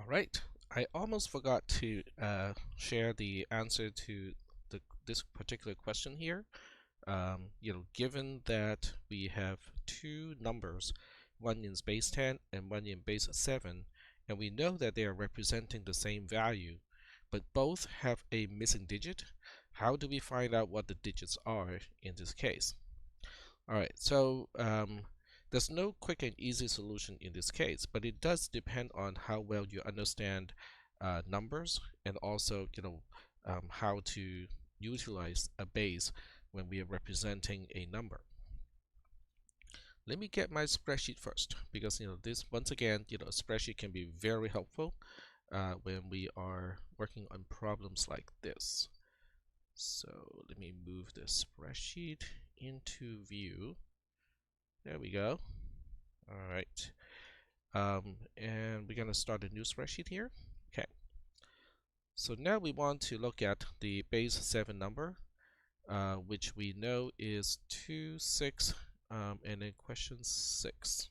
All right, I almost forgot to share the answer to this particular question here. Given that we have two numbers, one in base 10 and one in base 7, and we know that they are representing the same value, but both have a missing digit, how do we find out what the digits are in this case? All right, so there's no quick and easy solution in this case, but it does depend on how well you understand numbers and also, how to utilize a base when we are representing a number. Let me get my spreadsheet first, because this, once again, a spreadsheet can be very helpful when we are working on problems like this. So let me move the spreadsheet into view. There we go. All right. And we're going to start a new spreadsheet here. Okay. So now we want to look at the base 7 number, which we know is 2, 6, and then question 6.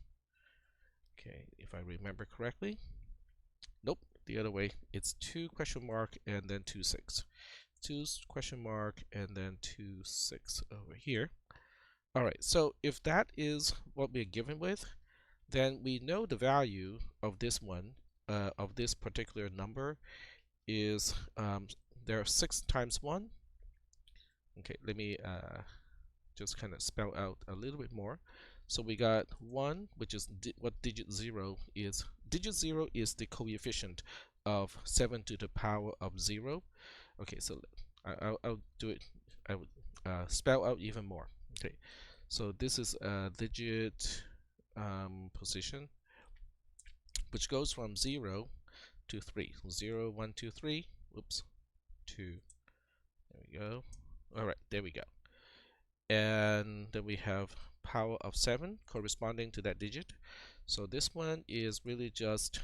Okay, if I remember correctly. Nope, the other way. It's 2 question mark and then 2, 6. 2 question mark and then 2, 6 over here. All right, so if that is what we're given with, then we know the value of this one, of this particular number is, there are 6 times 1. Okay, let me just kind of spell out a little bit more. So we got 1, which is what digit 0 is. Digit 0 is the coefficient of 7 to the power of 0. Okay, so I'll do it. I would spell out even more. Okay, so this is a digit position, which goes from 0 to 3. 0, 1, 2, 3. Oops, 2. There we go. All right, there we go. And then we have power of 7 corresponding to that digit. So this one is really just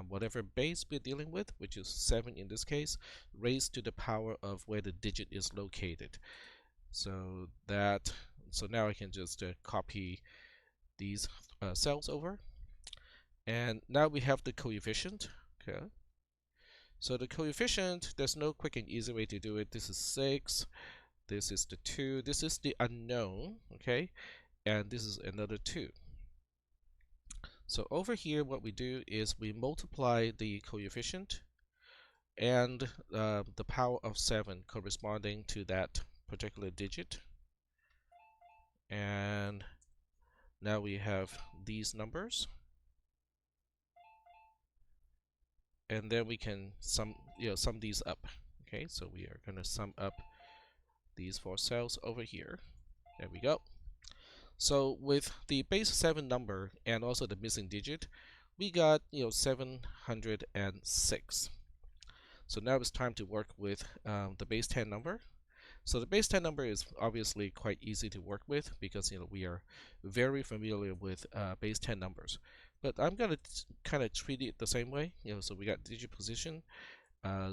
whatever base we're dealing with, which is 7 in this case, raised to the power of where the digit is located. So now I can just copy these cells over, and now we have the coefficient. Okay, so the coefficient, there's no quick and easy way to do it. This is 6, this is the 2, this is the unknown, okay, and this is another 2. So over here what we do is we multiply the coefficient and the power of 7 corresponding to that particular digit, and now we have these numbers, and then we can sum these up. Okay, so we are going to sum up these 4 cells over here. There we go. So with the base 7 number and also the missing digit, we got 706. So now it's time to work with the base 10 number. So the base 10 number is obviously quite easy to work with because we are very familiar with base 10 numbers. But I'm going to kind of treat it the same way. So we got digit position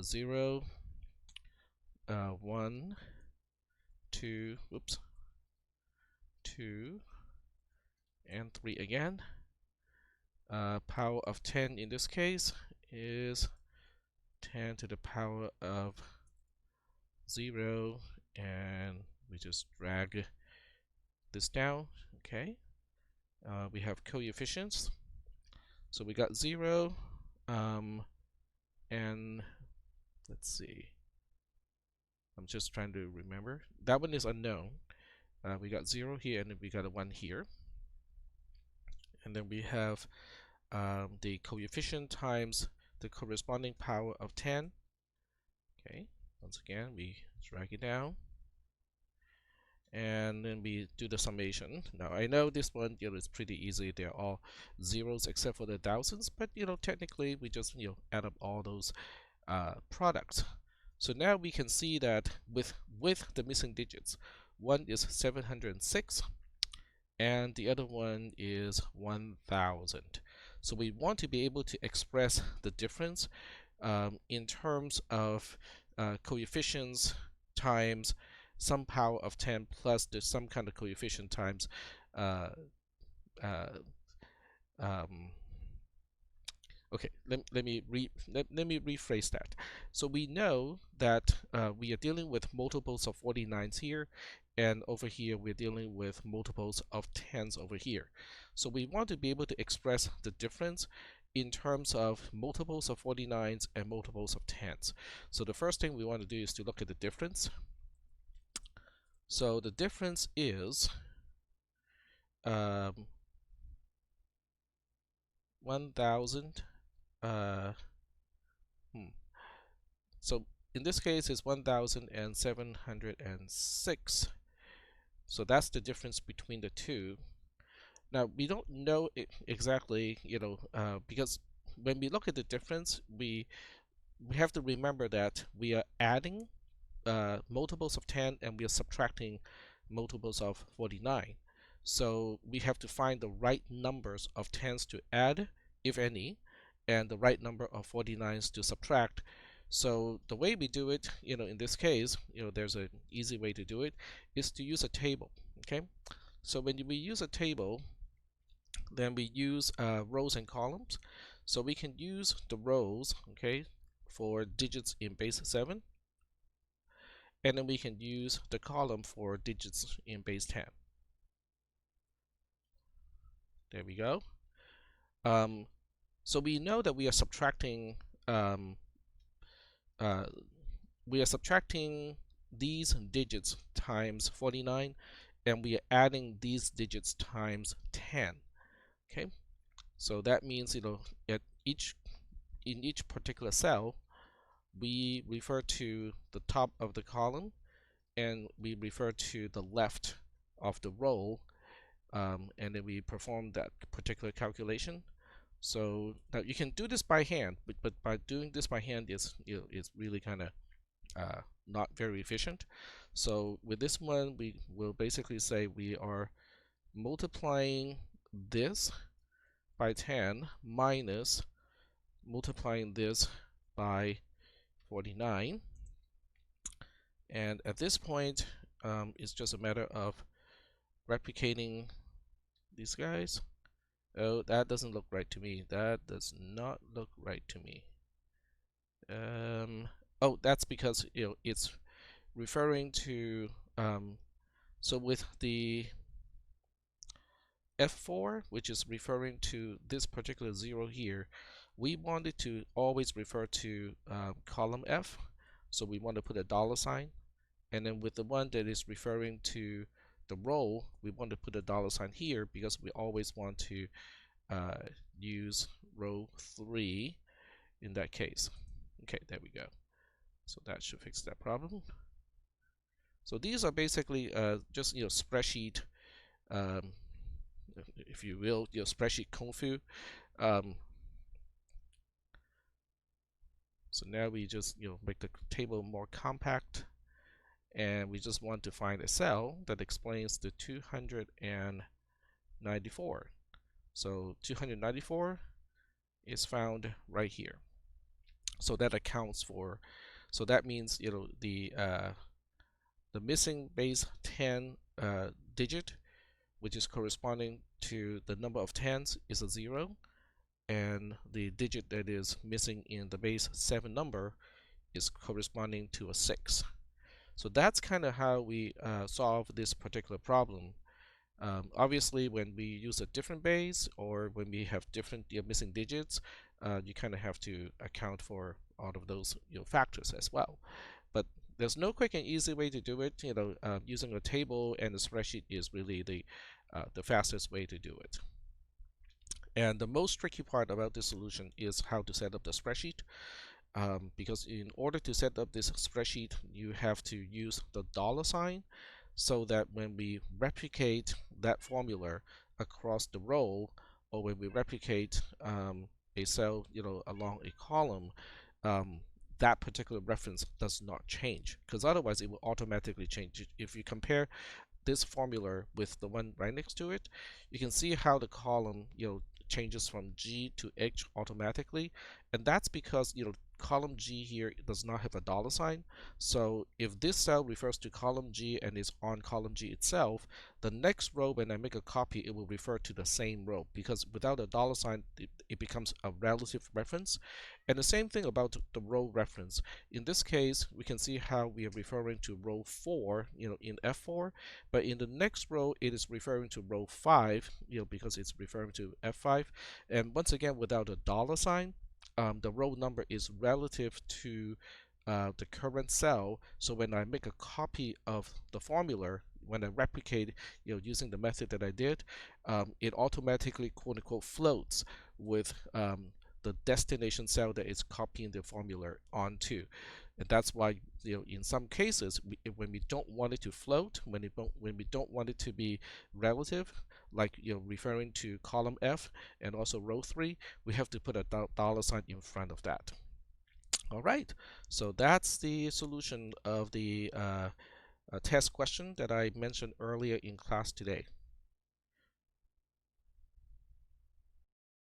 0, 1, 2, oops, 2, and 3 again. Power of 10 in this case is 10 to the power of 0, and we just drag this down. Okay, we have coefficients, so we got 0, and let's see, I'm just trying to remember, that one is unknown. We got 0 here and then we got a 1 here, and then we have the coefficient times the corresponding power of 10. Okay, once again we drag it down, and then we do the summation. Now I know this one is pretty easy, they're all zeros except for the thousands, but technically we just add up all those products. So now we can see that with the missing digits, one is 706 and the other one is 1000. So we want to be able to express the difference in terms of coefficients times some power of 10 plus there's some kind of coefficient times Okay, let me rephrase that. So we know that we are dealing with multiples of 49s here, and over here we're dealing with multiples of 10s over here. So we want to be able to express the difference in terms of multiples of 49s and multiples of 10s. So the first thing we want to do is to look at the difference. So the difference is 1,000. Uh, hmm. So in this case, it's 1,706. So that's the difference between the two. Now we don't know exactly, because when we look at the difference, we have to remember that we are adding multiples of 10 and we are subtracting multiples of 49. So we have to find the right numbers of 10s to add, if any, and the right number of 49s to subtract. So the way we do it, in this case, there's an easy way to do it, is to use a table. Okay, so when we use a table, then we use rows and columns. So we can use the rows, okay, for digits in base 7, and then we can use the column for digits in base 10. There we go. So we know that we are subtracting um, uh, these digits times 49, and we are adding these digits times 10. Okay, so that means at in each particular cell, we refer to the top of the column and we refer to the left of the row, and then we perform that particular calculation. So now you can do this by hand, but by doing this by hand is is really kind of not very efficient. So with this one, we will basically say we are multiplying this by 10 minus multiplying this by 49. And at this point, it's just a matter of replicating these guys. Oh, that doesn't look right to me. That does not look right to me. Oh, that's because it's referring to so with the F4, which is referring to this particular 0 here, we wanted to always refer to column F, so we want to put a $sign, and then with the one that is referring to the row, we want to put a $sign here because we always want to use row 3 in that case. Okay, there we go. So that should fix that problem. So these are basically just spreadsheet, if you will, spreadsheet kung fu. So now we just make the table more compact, and we just want to find a cell that explains the 294. So 294 is found right here. So that accounts for, so that means the missing base 10 digit, which is corresponding to the number of tens, is a 0, and the digit that is missing in the base 7 number is corresponding to a 6. So that's kind of how we solve this particular problem. Obviously, when we use a different base or when we have different missing digits, you kind of have to account for all of those factors as well. But there's no quick and easy way to do it. Using a table and a spreadsheet is really the fastest way to do it. And the most tricky part about this solution is how to set up the spreadsheet. Because in order to set up this spreadsheet, you have to use the $sign, so that when we replicate that formula across the row, or when we replicate a cell along a column, that particular reference does not change, because otherwise it will automatically change. If you compare this formula with the one right next to it, you can see how the column changes from G to H automatically, and that's because column G here does not have a dollar sign. So if this cell refers to column G and is on column G itself, the next row when I make a copy, it will refer to the same row, because without a dollar sign, it becomes a relative reference. And the same thing about the row reference. In this case, we can see how we are referring to row 4, in F4, but in the next row, it is referring to row 5, because it's referring to F5. And once again, without a dollar sign, the row number is relative to the current cell. So when I make a copy of the formula, when I replicate, using the method that I did, it automatically quote unquote floats with the destination cell that is copying the formula onto. And that's why, in some cases, when we don't want it to float, when we don't want it to be relative, like referring to column F and also row 3, we have to put a dollar sign in front of that. All right, so that's the solution of the test question that I mentioned earlier in class today.